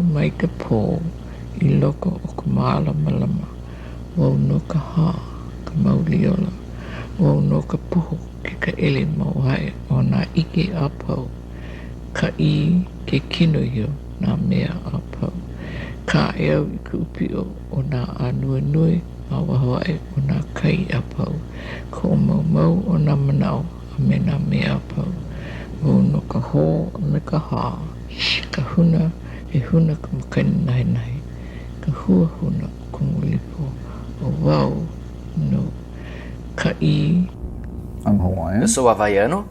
mai te pō I loko o ka mālama wau no ka hā ka mauliola wau no ka puho ke ka ele mau hai o nā ike apau ka I ke kino hio nā mea apau ka eo I ka upio o nā anua nui a wahoai o nā kai apau ko mau o nā manao a me nā mea apau wau no ka hō me ka hā ka huna e huna ka makani nahi ka hua huna kongulipo o wau no ka I. Eu sou havaiano.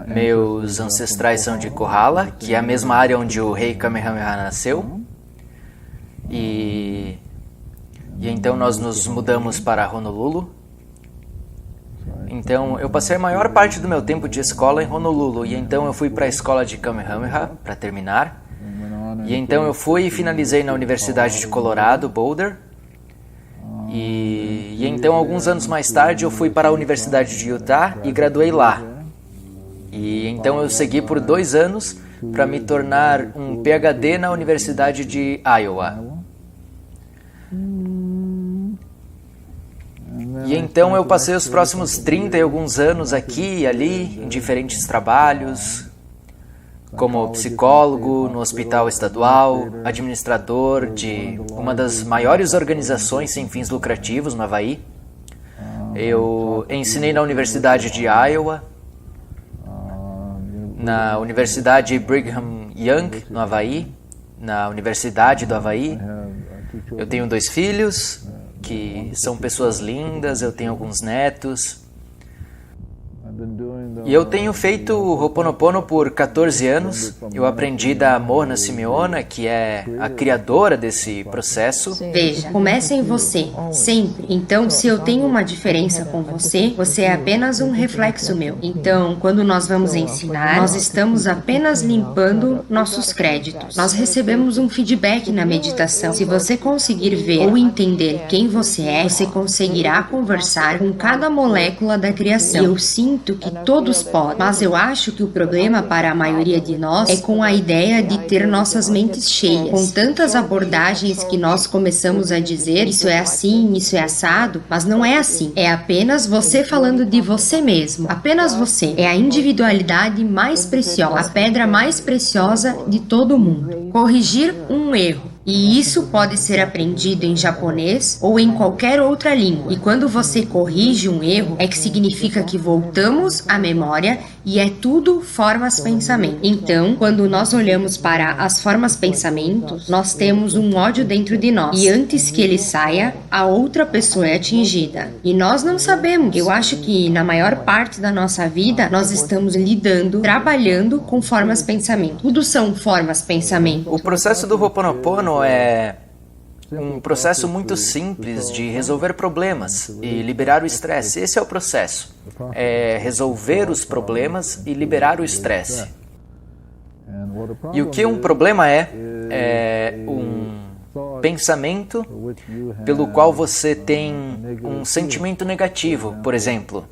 Meus ancestrais são de Kohala, que é a mesma área onde o rei Kamehameha nasceu. E então nós nos mudamos para Honolulu. Então eu passei a maior parte do meu tempo de escola em Honolulu. E então eu fui para a escola de Kamehameha para terminar. E então eu fui e finalizei na Universidade de Colorado, Boulder. E então alguns anos mais tarde eu fui para a Universidade de Utah e graduei lá. E então eu segui por 2 anos para me tornar um PhD na Universidade de Iowa. E então eu passei os próximos 30 e alguns anos aqui e ali, em diferentes trabalhos, como psicólogo no hospital estadual, administrador de uma das maiores organizações sem fins lucrativos no Havaí. Eu ensinei na Universidade de Iowa, na Universidade Brigham Young, no Havaí, na Universidade do Havaí. Eu tenho 2 filhos, que são pessoas lindas, eu tenho alguns netos. E eu tenho feito o Ho'oponopono por 14 anos. Eu aprendi da Morna Simeona, que é a criadora desse processo. Veja, comece em você, sempre. Então, se eu tenho uma diferença com você, você é apenas um reflexo meu. Então, quando nós vamos ensinar, nós estamos apenas limpando nossos créditos. Nós recebemos um feedback na meditação. Se você conseguir ver ou entender quem você é, você conseguirá conversar com cada molécula da criação. E eu sinto que todos podem, mas eu acho que o problema para a maioria de nós é com a ideia de ter nossas mentes cheias, com tantas abordagens que nós começamos a dizer, isso é assim, isso é assado, mas não é assim. É apenas você falando de você mesmo, apenas você. É a individualidade mais preciosa, a pedra mais preciosa de todo mundo. Corrigir um erro. E isso pode ser aprendido em japonês ou em qualquer outra língua. E quando você corrige um erro, é que significa que voltamos à memória e é tudo formas pensamento. Então, quando nós olhamos para as formas pensamentos, nós temos um ódio dentro de nós. E antes que ele saia, a outra pessoa é atingida. E nós não sabemos. Eu acho que na maior parte da nossa vida, nós estamos lidando, trabalhando com formas pensamento. Tudo são formas pensamento. O processo do Ho'oponopono é um processo muito simples de resolver problemas e liberar o estresse. Esse é o processo. É resolver os problemas e liberar o estresse. E o que um problema é? É um pensamento pelo qual você tem um sentimento negativo, por exemplo.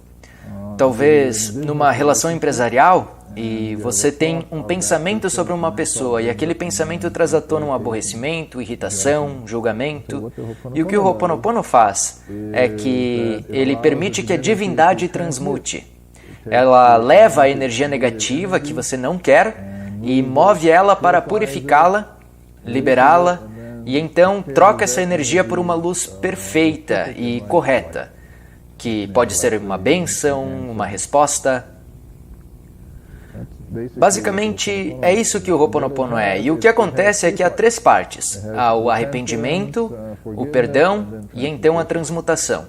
Talvez numa relação empresarial, e você tem um pensamento sobre uma pessoa e aquele pensamento traz à tona um aborrecimento, irritação, julgamento. E o que o Ho'oponopono faz é que ele permite que a divindade transmute. Ela leva a energia negativa que você não quer e move ela para purificá-la, liberá-la e então troca essa energia por uma luz perfeita e correta, que pode ser uma bênção, uma resposta. Basicamente, é isso que o Ho'oponopono é. E o que acontece é que há 3 partes. Há o arrependimento, o perdão e então a transmutação.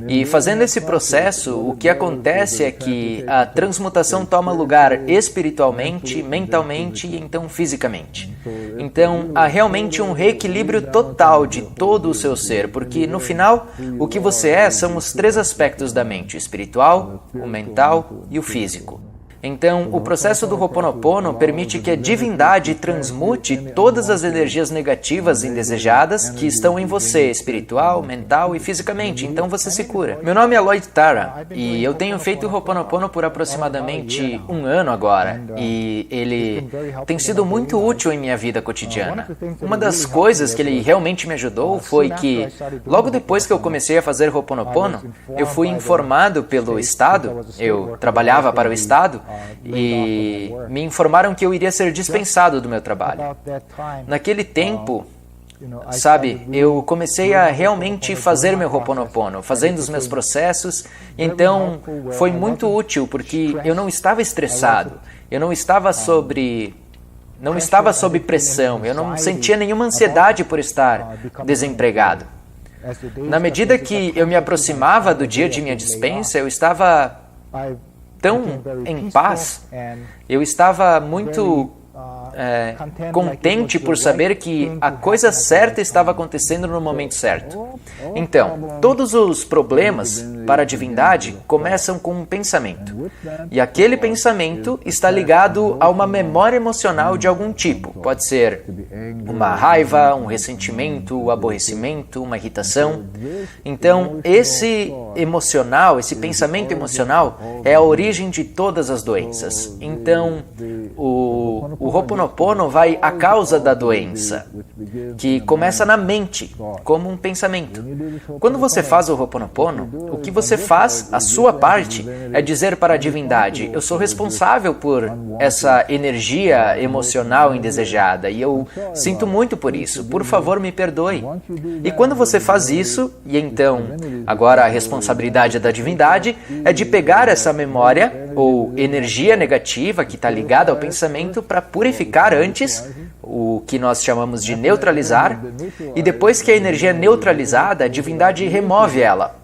E fazendo esse processo, o que acontece é que a transmutação toma lugar espiritualmente, mentalmente e então fisicamente. Então, há realmente um reequilíbrio total de todo o seu ser, porque no final, o que você é são os 3 aspectos da mente, o espiritual, o mental e o físico. Então, o processo do Ho'oponopono permite que a divindade transmute todas as energias negativas e indesejadas que estão em você, espiritual, mental e fisicamente. Então, você se cura. Meu nome é Lloyd Tara e eu tenho feito o Ho'oponopono por aproximadamente 1 ano agora. E ele tem sido muito útil em minha vida cotidiana. Uma das coisas que ele realmente me ajudou foi que, logo depois que eu comecei a fazer Ho'oponopono, eu fui informado pelo Estado, eu trabalhava para o Estado, e me informaram que eu iria ser dispensado do meu trabalho. Naquele tempo, sabe, eu comecei a realmente fazer meu Ho'oponopono, fazendo os meus processos, então foi muito útil porque eu não estava estressado, eu não estava sob pressão, eu não sentia nenhuma ansiedade por estar desempregado. Na medida que eu me aproximava do dia de minha dispensa, eu estava tão em paz, eu estava muito contente por saber que a coisa certa estava acontecendo no momento certo. Então, todos os problemas para a divindade começam com um pensamento. E aquele pensamento está ligado a uma memória emocional de algum tipo. Pode ser uma raiva, um ressentimento, um aborrecimento, uma irritação. Então, esse pensamento emocional é a origem de todas as doenças. Então, o Ho'oponopono vai à causa da doença, que começa na mente, como um pensamento. Quando você faz o Ho'oponopono, o que você faz, a sua parte, é dizer para a divindade: eu sou responsável por essa energia emocional indesejada e eu sinto muito por isso, por favor me perdoe. E quando você faz isso, e então, agora a responsabilidade da divindade é de pegar essa memória ou energia negativa que está ligada ao pensamento para purificar antes, o que nós chamamos de neutralizar, e depois que a energia é neutralizada, a divindade remove ela,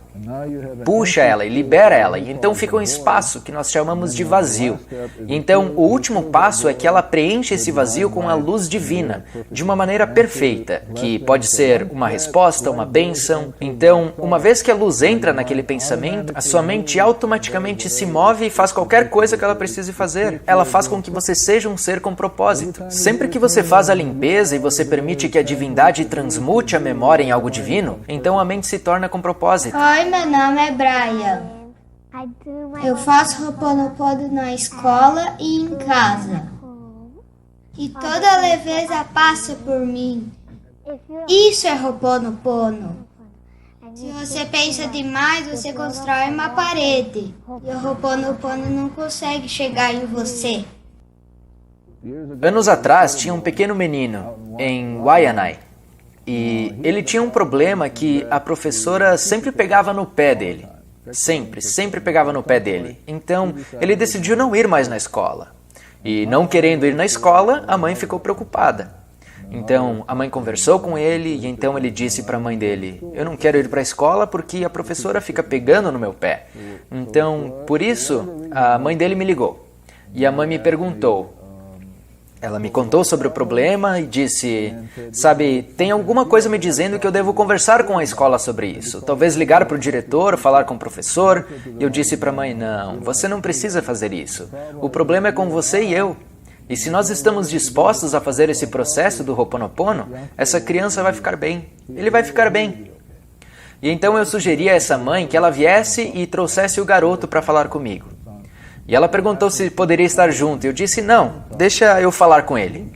puxa ela e libera ela, e então fica um espaço que nós chamamos de vazio. E então o último passo é que ela preenche esse vazio com a luz divina, de uma maneira perfeita, que pode ser uma resposta, uma bênção. Então, uma vez que a luz entra naquele pensamento, a sua mente automaticamente se move e faz qualquer coisa que ela precise fazer. Ela faz com que você seja um ser com propósito. Sempre que você faz a limpeza e você permite que a divindade transmute a memória em algo divino, então a mente se torna com propósito. Oi, meu nome é Brian. Eu faço Ho'oponopono na escola e em casa. E toda a leveza passa por mim. Isso é Ho'oponopono. Se você pensa demais, você constrói uma parede. E o Ho'oponopono não consegue chegar em você. Anos atrás, tinha um pequeno menino em Waianae. E ele tinha um problema que a professora sempre pegava no pé dele. Sempre pegava no pé dele. Então, ele decidiu não ir mais na escola. E não querendo ir na escola, a mãe ficou preocupada. Então, a mãe conversou com ele e então ele disse para a mãe dele: eu não quero ir para a escola porque a professora fica pegando no meu pé. Então, por isso, a mãe dele me ligou. E a mãe me perguntou. Ela me contou sobre o problema e disse: sabe, tem alguma coisa me dizendo que eu devo conversar com a escola sobre isso. Talvez ligar para o diretor, falar com o professor. E eu disse para a mãe: não, você não precisa fazer isso. O problema é com você e eu. E se nós estamos dispostos a fazer esse processo do Ho'oponopono, essa criança vai ficar bem. Ele vai ficar bem. E então eu sugeri a essa mãe que ela viesse e trouxesse o garoto para falar comigo. E ela perguntou se poderia estar junto. Eu disse: não, deixa eu falar com ele.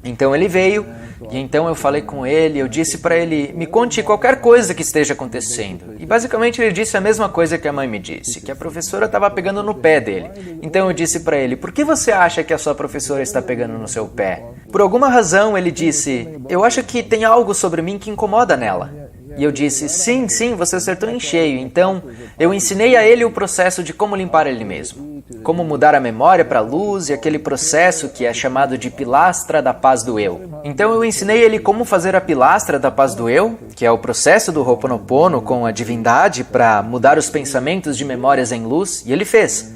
Então ele veio, e então eu falei com ele, eu disse para ele: me conte qualquer coisa que esteja acontecendo. E basicamente ele disse a mesma coisa que a mãe me disse, que a professora estava pegando no pé dele. Então eu disse para ele: por que você acha que a sua professora está pegando no seu pé? Por alguma razão ele disse: eu acho que tem algo sobre mim que incomoda nela. E eu disse: sim, você acertou em cheio. Então eu ensinei a ele o processo de como limpar ele mesmo. Como mudar a memória para a luz e aquele processo que é chamado de pilastra da paz do eu. Então eu ensinei ele como fazer a pilastra da paz do eu, que é o processo do Ho'oponopono com a divindade para mudar os pensamentos de memórias em luz, e ele fez.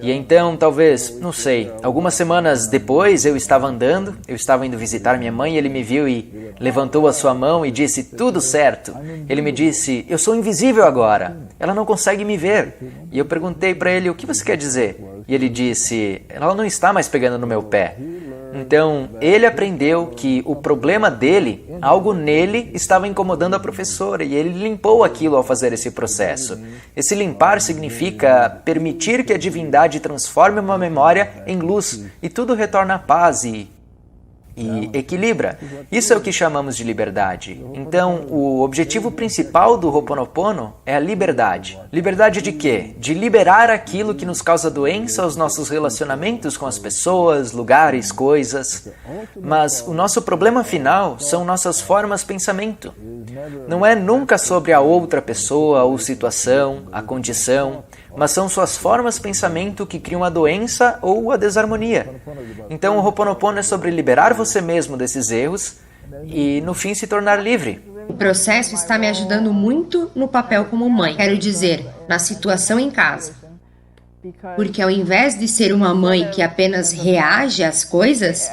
E então, talvez, não sei, algumas semanas depois eu estava andando, eu estava indo visitar minha mãe, ele me viu e levantou a sua mão e disse: tudo certo. Ele me disse: eu sou invisível agora, ela não consegue me ver. E eu perguntei para ele: o que você quer dizer? E ele disse, ela não está mais pegando no meu pé. Então, ele aprendeu que o problema dele, algo nele, estava incomodando a professora e ele limpou aquilo ao fazer esse processo. Esse limpar significa permitir que a divindade transforme uma memória em luz e tudo retorna à paz e equilibra. Isso é o que chamamos de liberdade. Então, o objetivo principal do Ho'oponopono é a liberdade. Liberdade de quê? De liberar aquilo que nos causa doença, os nossos relacionamentos com as pessoas, lugares, coisas. Mas o nosso problema final são nossas formas de pensamento. Não é nunca sobre a outra pessoa ou situação, a condição, mas são suas formas de pensamento que criam a doença ou a desarmonia. Então o Ho'oponopono é sobre liberar você mesmo desses erros e, no fim, se tornar livre. O processo está me ajudando muito no papel como mãe. Quero dizer, na situação em casa. Porque ao invés de ser uma mãe que apenas reage às coisas,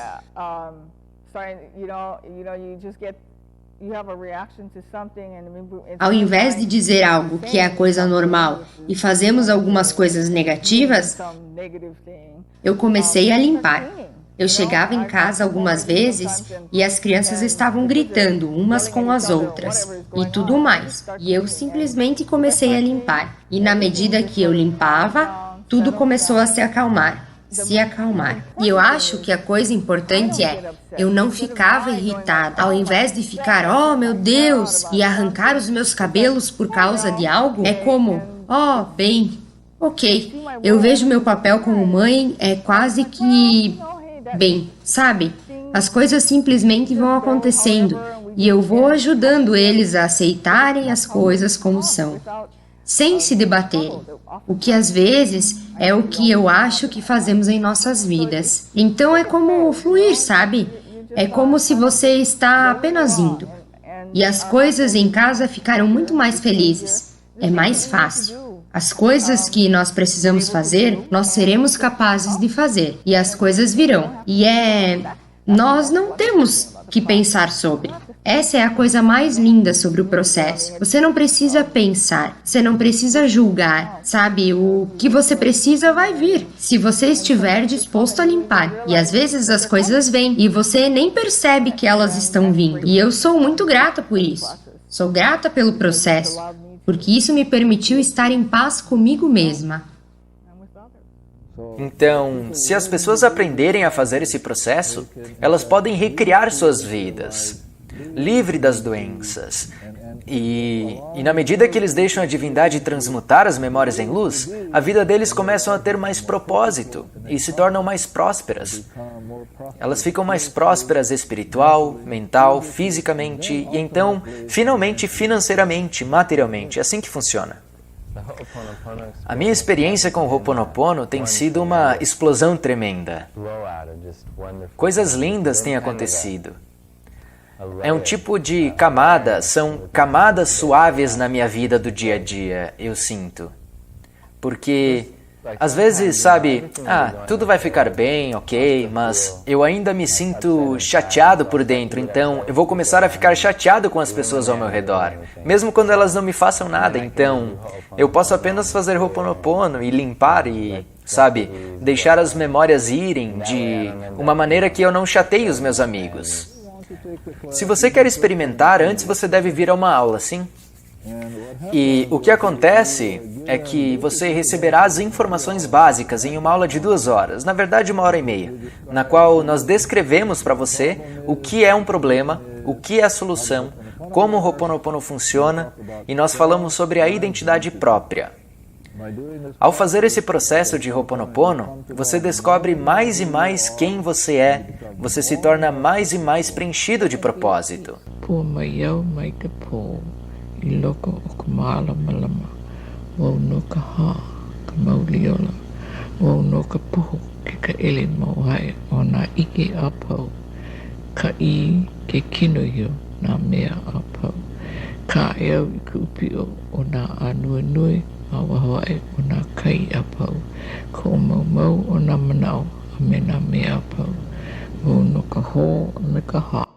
ao invés de dizer algo que é a coisa normal e fazemos algumas coisas negativas, eu comecei a limpar. Eu chegava em casa algumas vezes e as crianças estavam gritando umas com as outras e tudo mais. E eu simplesmente comecei a limpar. E na medida que eu limpava, tudo começou a se acalmar. E eu acho que a coisa importante é, eu não ficava irritada. Ao invés de ficar, oh meu Deus, e arrancar os meus cabelos por causa de algo, é como, oh, bem, ok. Eu vejo meu papel como mãe, é quase que, bem, sabe? As coisas simplesmente vão acontecendo e eu vou ajudando eles a aceitarem as coisas como são, sem se debaterem. O que às vezes é o que eu acho que fazemos em nossas vidas. Então é como fluir, sabe? É como se você está apenas indo. E as coisas em casa ficaram muito mais felizes. É mais fácil. As coisas que nós precisamos fazer, nós seremos capazes de fazer. E as coisas virão. Nós não temos que pensar sobre. Essa é a coisa mais linda sobre o processo. Você não precisa pensar, você não precisa julgar, sabe? O que você precisa vai vir, se você estiver disposto a limpar. E às vezes as coisas vêm e você nem percebe que elas estão vindo. E eu sou muito grata por isso. Sou grata pelo processo, porque isso me permitiu estar em paz comigo mesma. Então, se as pessoas aprenderem a fazer esse processo, elas podem recriar suas vidas, livre das doenças. E na medida que eles deixam a divindade transmutar as memórias em luz, a vida deles começam a ter mais propósito e se tornam mais prósperas. Elas ficam mais prósperas espiritual, mental, fisicamente e então, finalmente, financeiramente, materialmente. É assim que funciona. A minha experiência com o Ho'oponopono tem sido uma explosão tremenda. Coisas lindas têm acontecido. É um tipo de camada, são camadas suaves na minha vida do dia a dia, eu sinto. Porque, às vezes, sabe, tudo vai ficar bem, ok, mas eu ainda me sinto chateado por dentro, então eu vou começar a ficar chateado com as pessoas ao meu redor, mesmo quando elas não me façam nada, então eu posso apenas fazer Ho'oponopono e limpar e, sabe, deixar as memórias irem de uma maneira que eu não chateie os meus amigos. Se você quer experimentar, antes você deve vir a uma aula, sim? E o que acontece é que você receberá as informações básicas em uma aula de 2 horas, na verdade 1h30, na qual nós descrevemos para você o que é um problema, o que é a solução, como o Ho'oponopono funciona e nós falamos sobre a identidade própria. Ao fazer esse processo de Ho'oponopono, você descobre mais e mais quem você é, você se torna mais e mais preenchido de propósito. Awahoe o nā kai apau, ko mau o nā manao, a me nā mea apau, o no ka hō, me ka hā.